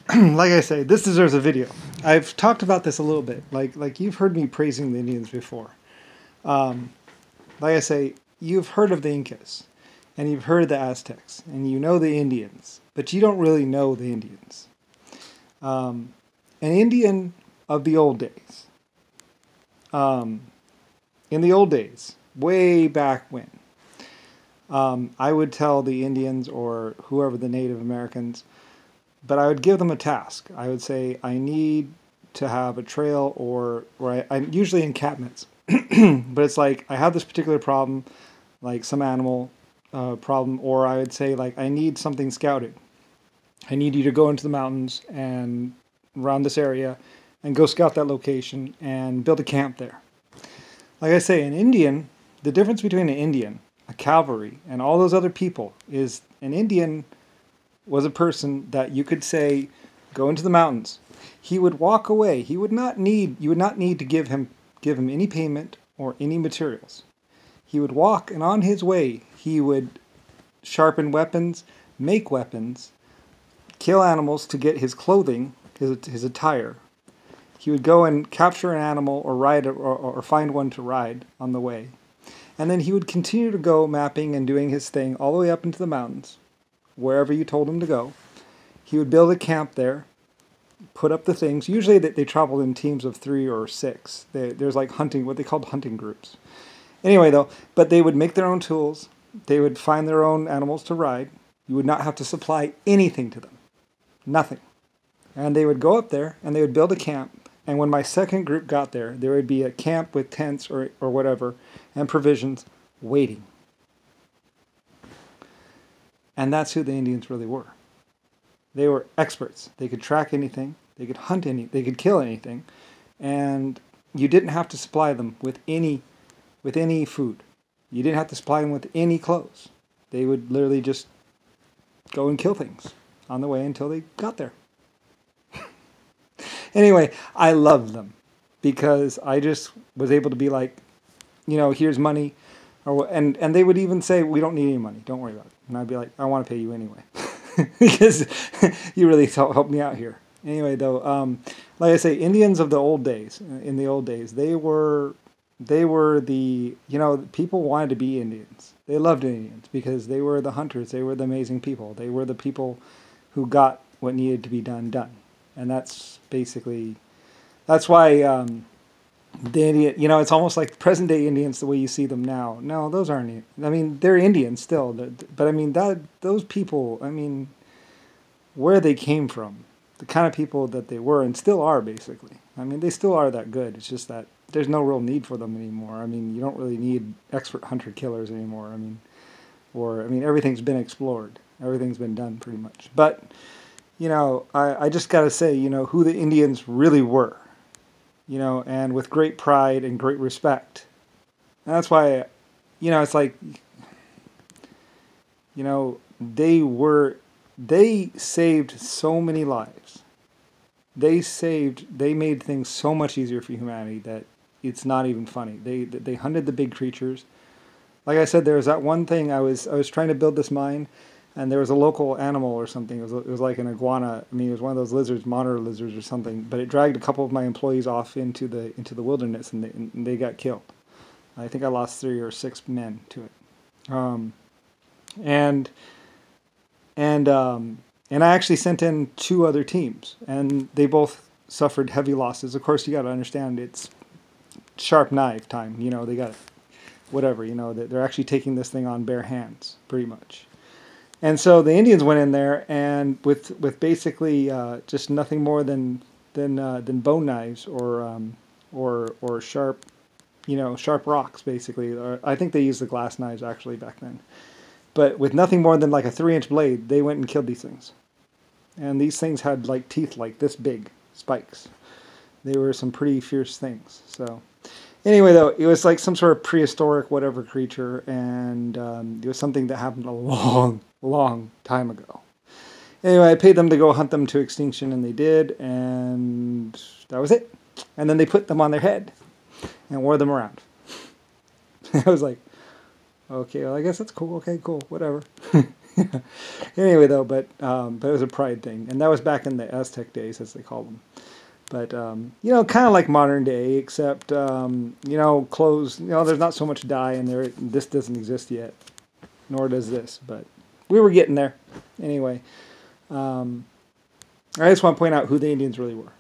like I say, this deserves a video. I've talked about this a little bit. Like you've heard me praising the Indians before. Like I say, you've heard of the Incas, and you've heard of the Aztecs, and you know the Indians, but you don't really know the Indians. An Indian of the old days. In the old days, way back when, I would tell the Indians or whoever the Native Americans, but I would give them a task. I would say, I need to have a trail, or I'm usually encampments. But it's like, I have this particular problem, like some animal problem, or I would say, like, I need something scouted. I need you to go into the mountains and around this area and go scout that location and build a camp there. Like I say, an Indian, the difference between an Indian, a cavalry, and all those other people is an Indian was a person that you could say, go into the mountains. He would walk away. He would not need, you would not need to give him any payment or any materials. He would walk, and on his way, he would sharpen weapons, make weapons, kill animals to get his clothing, his attire. He would go and capture an animal or ride or find one to ride on the way. And then he would continue to go mapping and doing his thing all the way up into the mountains, wherever you told him to go. He would build a camp there, put up the things. Usually they traveled in teams of 3 or 6. There's like hunting, what they called hunting groups. Anyway, though, but they would make their own tools. They would find their own animals to ride. You would not have to supply anything to them. Nothing. And they would go up there and they would build a camp. And when my second group got there, there would be a camp with tents or whatever and provisions waiting. And that's who the Indians really were. They were experts. They could track anything. They could hunt they could kill anything. And you didn't have to supply them with any food. You didn't have to supply them with any clothes. They would literally just go and kill things on the way until they got there. Anyway, I loved them because I just was able to be like, you know, here's money. And they would even say, we don't need any money. Don't worry about it. And I'd be like, I want to pay you anyway. Because you really helped me out here. Anyway, though, like I say, Indians of the old days, in the old days, they were the, you know, people wanted to be Indians. They loved Indians because they were the hunters. They were the amazing people. They were the people who got what needed to be done. And that's basically, that's why the Indian, you know, it's almost like present day Indians the way you see them now. No, those aren't, I mean, they're Indians still, but I mean, those people, I mean, where they came from, the kind of people that they were and still are, basically. I mean, they still are that good. It's just that there's no real need for them anymore. I mean, you don't really need expert hunter-killers anymore. I mean, everything's been explored. Everything's been done pretty much. But, you know, I just got to say, you know, who the Indians really were. You know, and with great pride and great respect. And that's why, you know, it's like, you know, they saved so many lives. They made things so much easier for humanity that it's not even funny. They hunted the big creatures. Like I said, there was that one thing, I was trying to build this mine, and there was a local animal or something. It was like an iguana. I mean, it was one of those lizards, monitor lizards or something. But it dragged a couple of my employees off into the wilderness, and they got killed. I think I lost 3 or 6 men to it. And I actually sent in 2 other teams, and they both suffered heavy losses. Of course, you got to understand it's sharp knife time. You know, they got whatever. You know, they're actually taking this thing on bare hands, pretty much. And so the Indians went in there, and with basically just nothing more than bone knives or sharp, you know, sharp rocks, basically. Or I think they used the glass knives actually back then. But with nothing more than like a 3-inch blade, they went and killed these things. And these things had like teeth like this big, spikes. They were some pretty fierce things. So anyway, though, it was like some sort of prehistoric whatever creature, and it was something that happened a long time ago. Anyway, I paid them to go hunt them to extinction, and they did, and that was it. And then they put them on their head and wore them around. I was like, okay, well, I guess that's cool. Okay, cool, whatever. Anyway, though, but it was a pride thing, and that was back in the Aztec days, as they called them. But you know, kind of like modern day, except you know, clothes. You know, there's not so much dye in there. This doesn't exist yet, nor does this. But we were getting there. Anyway, I just want to point out who the Indians really were.